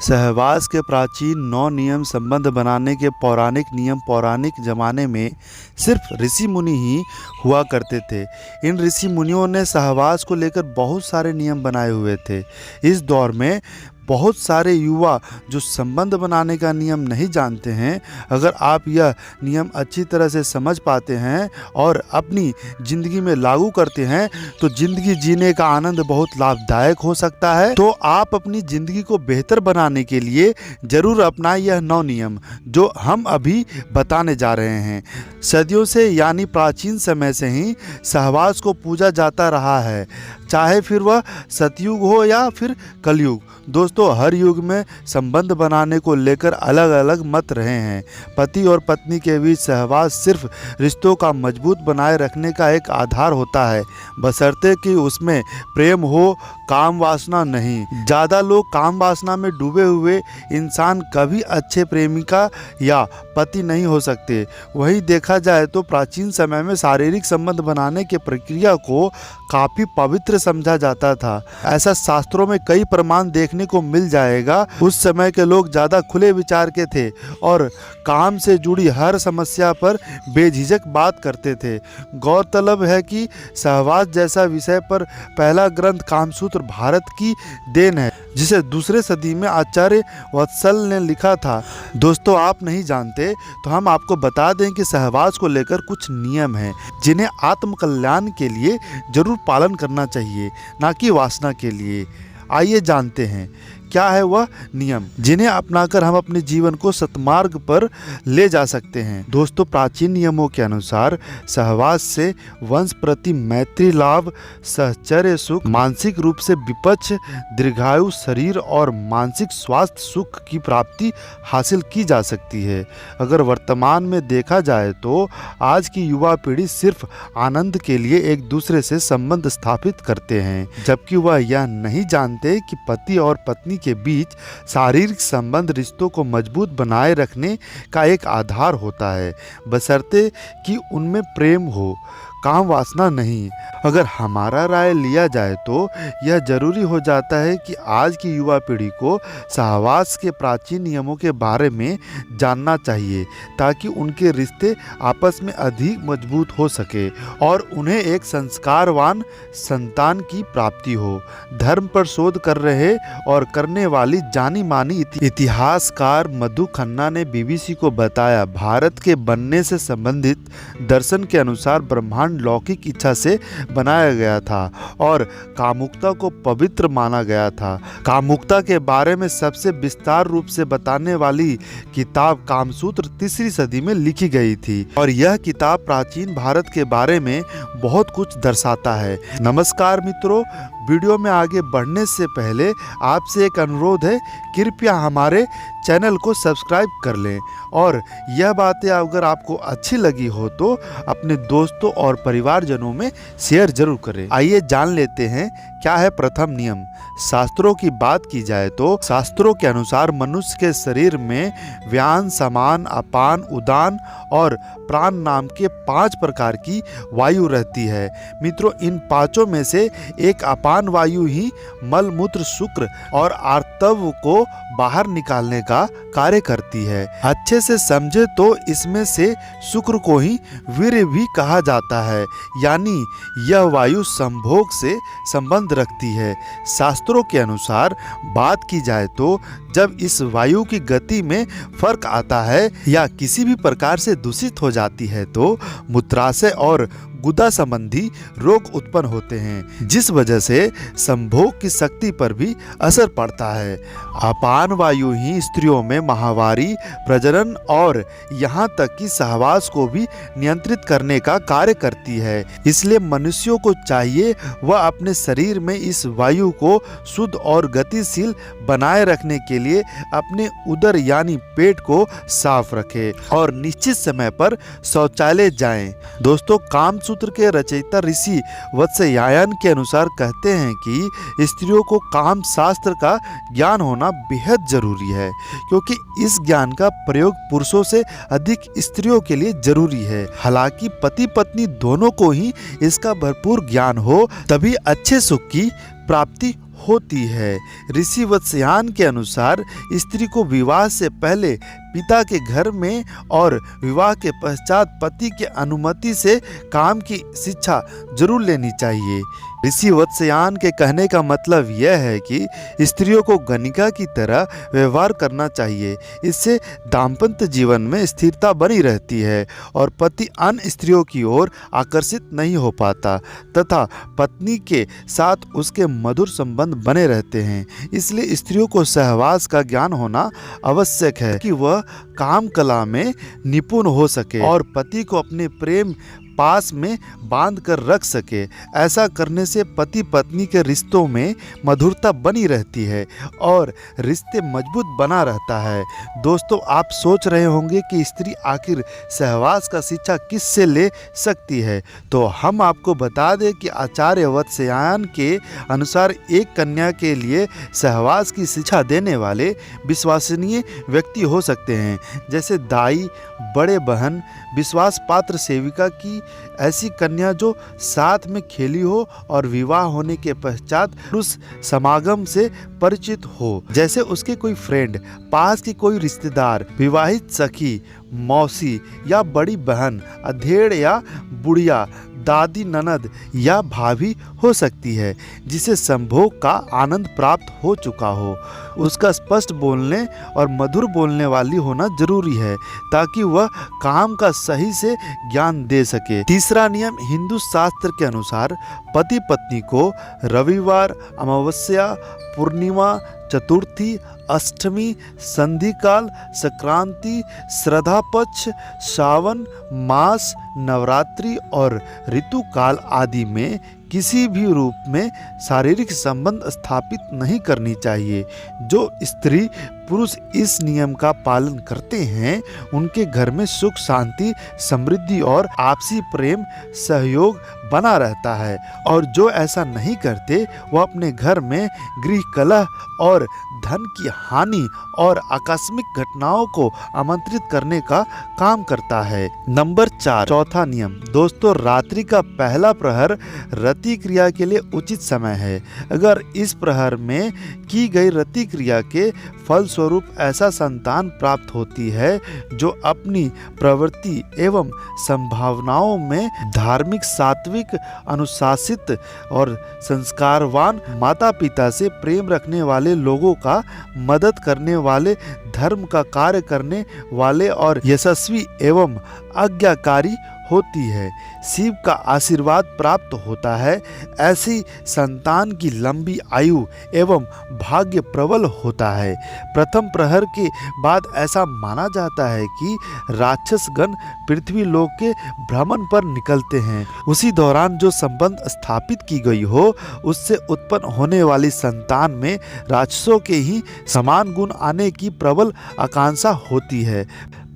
सहवास के प्राचीन 9 नियम संबंध बनाने के पौराणिक नियम पौराणिक जमाने में सिर्फ ऋषि मुनि ही हुआ करते थे। इन ऋषि मुनियों ने सहवास को लेकर बहुत सारे नियम बनाए हुए थे। इस दौर में बहुत सारे युवा जो संबंध बनाने का नियम नहीं जानते हैं, अगर आप यह नियम अच्छी तरह से समझ पाते हैं और अपनी ज़िंदगी में लागू करते हैं तो ज़िंदगी जीने का आनंद बहुत लाभदायक हो सकता है। तो आप अपनी ज़िंदगी को बेहतर बनाने के लिए ज़रूर अपनाएं यह 9 नियम जो हम अभी बताने जा रहे हैं। सदियों से यानी प्राचीन समय से ही सहवास को पूजा जाता रहा है, चाहे फिर वह सतयुग हो या फिर कलयुग। दोस्तों, हर युग में संबंध बनाने को लेकर अलग अलग मत रहे हैं। पति और पत्नी के बीच सहवास सिर्फ रिश्तों का मजबूत बनाए रखने का एक आधार होता है, बशर्ते कि उसमें प्रेम हो, काम वासना नहीं। ज़्यादा लोग काम वासना में डूबे हुए इंसान कभी अच्छे प्रेमिका या पति नहीं हो सकते। वहीं देखा जाए तो प्राचीन समय में शारीरिक संबंध बनाने की प्रक्रिया को काफ़ी पवित्र समझा जाता था। ऐसा शास्त्रों में कई प्रमाण देखने को मिल जाएगा। उस समय के लोग ज़्यादा खुले विचार के थे और काम से जुड़ी हर समस्या पर बेझिझक बात करते थे। गौरतलब है कि सहवास जैसा विषय पर पहला ग्रंथ कामसूत्र भारत की देन है, जिसे दूसरे सदी में आचार्य वत्सल ने लिखा था। दोस्तों, आप नहीं जानते तो हम आपको बता दें कि सहवास को लेकर कुछ नियम हैं जिन्हें आत्म कल्याण के लिए जरूर पालन करना चाहिए, ना कि वासना के लिए। आइए जानते हैं क्या है वह नियम जिन्हें अपनाकर हम अपने जीवन को सतमार्ग पर ले जा सकते हैं। दोस्तों, प्राचीन नियमों के अनुसार सहवास से वंश प्रति मैत्री लाभ, सहचर्य सुख, मानसिक रूप से विपक्ष, दीर्घायु, शरीर और मानसिक स्वास्थ्य सुख की प्राप्ति हासिल की जा सकती है। अगर वर्तमान में देखा जाए तो आज की युवा पीढ़ी सिर्फ आनंद के लिए एक दूसरे से संबंध स्थापित करते हैं, जबकि वह यह नहीं जानते कि पति और पत्नी के बीच शारीरिक संबंध रिश्तों को मजबूत बनाए रखने का एक आधार होता है, बशर्ते कि उनमें प्रेम हो, काम वासना नहीं। अगर हमारा राय लिया जाए तो यह जरूरी हो जाता है कि आज की युवा पीढ़ी को सहवास के प्राचीन नियमों के बारे में जानना चाहिए, ताकि उनके रिश्ते आपस में अधिक मजबूत हो सके और उन्हें एक संस्कारवान संतान की प्राप्ति हो। धर्म पर शोध कर रहे और करने वाली जानी मानी इतिहासकार मधु खन्ना ने BBC को बताया, भारत के बनने से संबंधित दर्शन के अनुसार ब्रह्मांड लौकिक इच्छा से बनाया गया था और कामुकता को पवित्र माना गया था। कामुकता के बारे में सबसे विस्तार रूप से बताने वाली किताब कामसूत्र 3री सदी में लिखी गई थी और यह किताब प्राचीन भारत के बारे में बहुत कुछ दर्शाता है। नमस्कार मित्रों, वीडियो में आगे बढ़ने से पहले आपसे एक अनुरोध है, कृपया हमारे चैनल को सब्सक्राइब कर लें और यह बातें अगर आपको अच्छी लगी हो तो अपने दोस्तों और परिवारजनों में शेयर जरूर करें। आइए जान लेते हैं क्या है प्रथम नियम। शास्त्रों की बात की जाए तो शास्त्रों के अनुसार मनुष्य के शरीर में व्यान, समान, अपान, उदान और प्राण नाम के 5 प्रकार की वायु रहती है। मित्रों, इन 5 में से एक अपान वायु ही मल मूत्र शुक्र और आर्तव को बाहर निकालने का कार्य करती है। अच्छे से समझे तो इसमें से शुक्र को ही वीर्य भी कहा जाता है, यानी यह वायु संभोग से संबंध रखती है। शास्त्रों के अनुसार बात की जाए तो जब इस वायु की गति में फर्क आता है या किसी भी प्रकार से दूषित हो जाती है तो मूत्राशय और गुदा संबंधी रोग उत्पन्न होते हैं, जिस वजह से संभोग की शक्ति पर भी असर पड़ता है। अपान वायु ही स्त्रियों में माहवारी, प्रजनन और यहाँ तक कि सहवास को भी नियंत्रित करने का कार्य करती है। इसलिए मनुष्यों को चाहिए वह अपने शरीर में इस वायु को शुद्ध और गतिशील बनाए रखने के लिए अपने उदर यानी पेट को साफ रखे और निश्चित समय पर शौचालय जाएं। दोस्तों, कामसूत्र के रचयिता ऋषि वत्स्यायन के अनुसार कहते हैं कि स्त्रियों को काम शास्त्र का ज्ञान होना बेहद जरूरी है, क्योंकि इस ज्ञान का प्रयोग पुरुषों से अधिक स्त्रियों के लिए जरूरी है। हालांकि पति पत्नी दोनों को ही इसका भरपूर ज्ञान हो तभी अच्छे सुख की प्राप्ति होती है। ऋषि वत्सयान के अनुसार स्त्री को विवाह से पहले पिता के घर में और विवाह के पश्चात पति के अनुमति से काम की शिक्षा जरूर लेनी चाहिए। ऋषि वत्सयान के कहने का मतलब यह है कि स्त्रियों को गणिका की तरह व्यवहार करना चाहिए। इससे दाम्पत्य जीवन में स्थिरता बनी रहती है और पति अन्य स्त्रियों की ओर आकर्षित नहीं हो पाता तथा पत्नी के साथ उसके मधुर संबंध बने रहते हैं। इसलिए स्त्रियों को सहवास का ज्ञान होना आवश्यक है कि वह काम कला में निपुण हो सके और पति को अपने प्रेम पास में बांध कर रख सके। ऐसा करने से पति पत्नी के रिश्तों में मधुरता बनी रहती है और रिश्ते मजबूत बना रहता है। दोस्तों, आप सोच रहे होंगे कि स्त्री आखिर सहवास का शिक्षा किस से ले सकती है, तो हम आपको बता दें कि आचार्य वत्सयान के अनुसार एक कन्या के लिए सहवास की शिक्षा देने वाले विश्वसनीय व्यक्ति हो सकते हैं, जैसे दाई, बड़े बहन, विश्वास पात्र सेविका की ऐसी कन्या जो साथ में खेली हो और विवाह होने के पश्चात उस समागम से परिचित हो, जैसे उसके कोई फ्रेंड, पास की कोई रिश्तेदार, विवाहित सखी, मौसी या बड़ी बहन, अधेड़ या बुढ़िया, दादी, ननद या भाभी हो सकती है जिसे संभोग का आनंद प्राप्त हो चुका हो। उसका स्पष्ट बोलने और मधुर बोलने वाली होना जरूरी है ताकि वह काम का सही से ज्ञान दे सके। तीसरा नियम हिंदू शास्त्र के अनुसार पति पत्नी को रविवार, अमावस्या, पूर्णिमा, चतुर्थी, अष्टमी, संधिकाल, संक्रांति, श्रद्धा पक्ष, सावन मास, नवरात्रि और ऋतुकाल आदि में किसी भी रूप में शारीरिक संबंध स्थापित नहीं करनी चाहिए। जो स्त्री पुरुष इस नियम का पालन करते हैं उनके घर में सुख, शांति, समृद्धि और आपसी प्रेम सहयोग बना रहता है, और जो ऐसा नहीं करते वह अपने घर में गृह कलह और धन की हानि और आकस्मिक घटनाओं को आमंत्रित करने का काम करता है। नंबर 4, चौथा नियम। दोस्तों, रात्रि का पहला प्रहर रति क्रिया के लिए उचित समय है। अगर इस प्रहर में की गई रति क्रिया के फल स्वरूप ऐसा संतान प्राप्त होती है जो अपनी प्रवृत्ति एवं संभावनाओं में धार्मिक, सात्विक, अनुशासित और संस्कारवान, माता पिता से प्रेम रखने वाले लोगों का मदद करने वाले, धर्म का कार्य करने वाले और यशस्वी एवं आज्ञाकारी होती है, शिव का आशीर्वाद प्राप्त होता है, ऐसी संतान की लंबी आयु एवं भाग्य प्रबल होता है। प्रथम प्रहर के बाद ऐसा माना जाता है कि राक्षसगण पृथ्वी लोक के भ्रमण पर निकलते हैं। उसी दौरान जो संबंध स्थापित की गई हो उससे उत्पन्न होने वाली संतान में राक्षसों के ही समान गुण आने की प्रबल आकांक्षा होती है।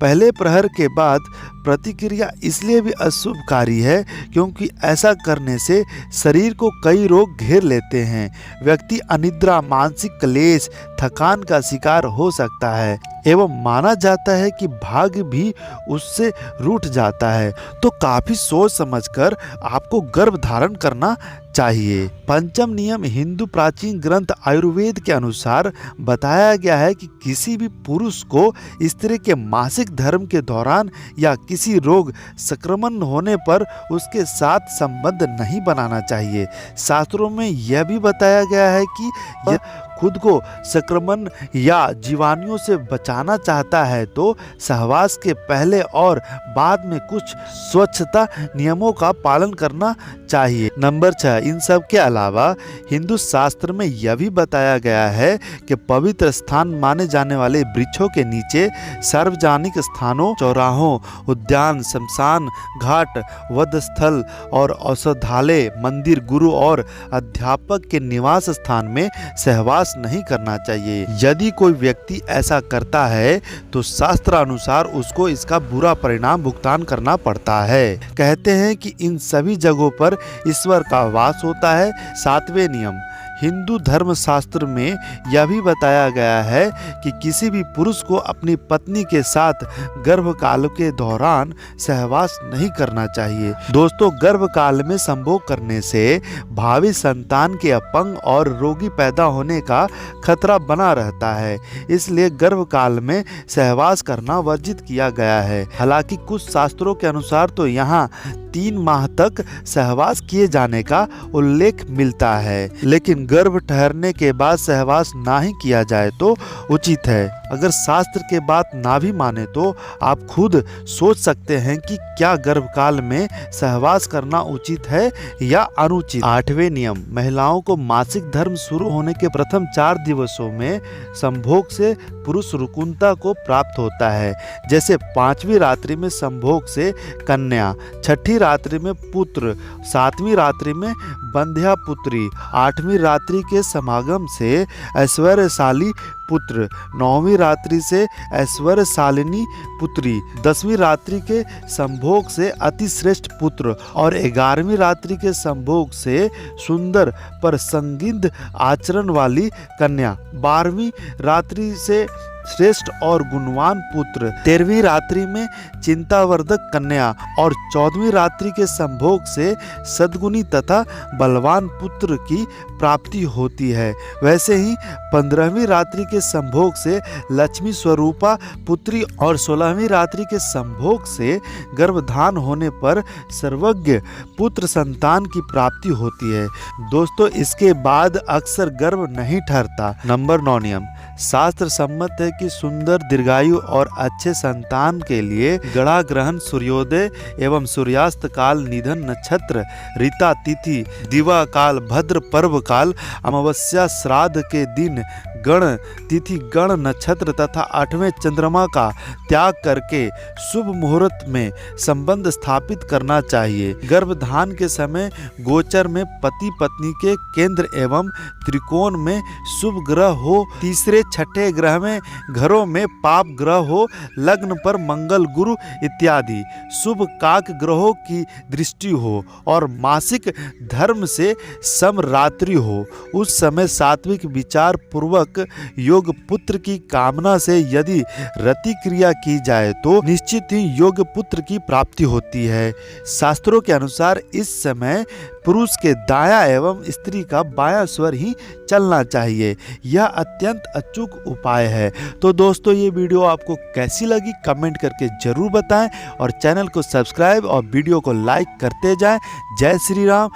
पहले प्रहर के बाद प्रतिक्रिया इसलिए भी अशुभकारी है क्योंकि ऐसा करने से शरीर को कई रोग घेर लेते हैं। व्यक्ति अनिद्रा, मानसिक क्लेश, थकान का शिकार हो सकता है एवं माना जाता है कि भाग्य भी उससे रूठ जाता है। तो काफी सोच समझकर आपको गर्भ धारण करना चाहिए। पंचम नियम हिंदू प्राचीन ग्रंथ आयुर्वेद के अनुसार बताया गया है कि किसी भी पुरुष को स्त्री के मासिक धर्म के दौरान या किसी रोग संक्रमण होने पर उसके साथ संबंध नहीं बनाना चाहिए। शास्त्रों में यह भी बताया गया है कि यह खुद को संक्रमण या जीवाणुओं से बचाना चाहता है तो सहवास के पहले और बाद में कुछ स्वच्छता नियमों का पालन करना चाहिए। नंबर 6, इन सब के अलावा हिंदू शास्त्र में यह भी बताया गया है कि पवित्र स्थान माने जाने वाले वृक्षों के नीचे, सार्वजनिक स्थानों, चौराहों, उद्यान, शमशान घाट, वध स्थल और औषधालय, मंदिर, गुरु और अध्यापक के निवास स्थान में सहवास नहीं करना चाहिए। यदि कोई व्यक्ति ऐसा करता है तो शास्त्र अनुसार उसको इसका बुरा परिणाम भुगतान करना पड़ता है। कहते हैं कि इन सभी जगहों पर ईश्वर का वास होता है। 7वें नियम हिंदू धर्म शास्त्र में यह भी बताया गया है कि किसी भी पुरुष को अपनी पत्नी के साथ गर्भकाल के दौरान सहवास नहीं करना चाहिए। दोस्तों, गर्भकाल में संभोग करने से भावी संतान के अपंग और रोगी पैदा होने का खतरा बना रहता है, इसलिए गर्भकाल में सहवास करना वर्जित किया गया है। हालांकि कुछ शास्त्रों के अनुसार तो यहाँ 3 माह तक सहवास किए जाने का उल्लेख मिलता है, लेकिन गर्भ ठहरने के बाद सहवास ना ही किया जाए तो उचित है। अगर शास्त्र के बात ना भी माने तो आप खुद सोच सकते हैं कि क्या गर्भकाल में सहवास करना उचित है या अनुचित। 8वें नियम, महिलाओं को मासिक धर्म शुरू होने के प्रथम 4 दिवसों में संभोग से पुरुष रुकुंता को प्राप्त होता है। जैसे 5वीं रात्रि में संभोग से कन्या, 6ठी रात्रि में पुत्र, 7वीं रात्रि में बंध्या पुत्री, 8वीं रात्रि के समागम से ऐश्वर्यशाली पुत्र, 9वीं रात्रि से ऐश्वर्यशालिनी पुत्री, 10वीं रात्रि के संभोग से अतिश्रेष्ठ पुत्र और 11वीं रात्रि के संभोग से सुंदर पर संगिद्ध आचरण वाली कन्या, 12वीं रात्रि से श्रेष्ठ और गुणवान पुत्र, 13वीं रात्रि में चिंतावर्धक कन्या और 14वीं रात्रि के संभोग से सद्गुणी तथा बलवान पुत्र की प्राप्ति होती है। वैसे ही 15वीं रात्रि के संभोग से लक्ष्मी स्वरूपा पुत्री और 16वीं रात्रि के संभोग से गर्भधान होने पर सर्वज्ञ पुत्र संतान की प्राप्ति होती है। दोस्तों, इसके बाद अक्सर गर्भ नहीं ठहरता। नंबर 9 नियम, शास्त्र सम्मत है कि सुंदर, दीर्घायु और अच्छे संतान के लिए गड़ा ग्रहण, सूर्योदय एवं सूर्यास्त काल, निधन नक्षत्र, ऋता तिथि, दिवा काल, भद्र पर्व काल, अमावस्या श्राद्ध के दिन, गण तिथि, गण नक्षत्र तथा 8वें चंद्रमा का त्याग करके शुभ मुहूर्त में संबंध स्थापित करना चाहिए। गर्भधान के समय गोचर में पति पत्नी के केंद्र एवं त्रिकोण में शुभ ग्रह हो, तीसरे छठे ग्रह में घरों में पाप ग्रह हो, लग्न पर मंगल गुरु इत्यादि शुभ काक ग्रहों की दृष्टि हो और मासिक धर्म से समरात्रि हो, उस समय सात्विक विचार पूर्वक योग पुत्र की कामना से यदि रति क्रिया की जाए तो निश्चित ही योग पुत्र की प्राप्ति होती है। शास्त्रों के अनुसार इस समय पुरुष के दायां एवं स्त्री का बायां स्वर ही चलना चाहिए। यह अत्यंत अचूक उपाय है। तो दोस्तों, ये वीडियो आपको कैसी लगी कमेंट करके जरूर बताएं और चैनल को सब्सक्राइब और वीडियो को लाइक करते जाएं। जय श्री राम,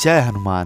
जय हनुमान।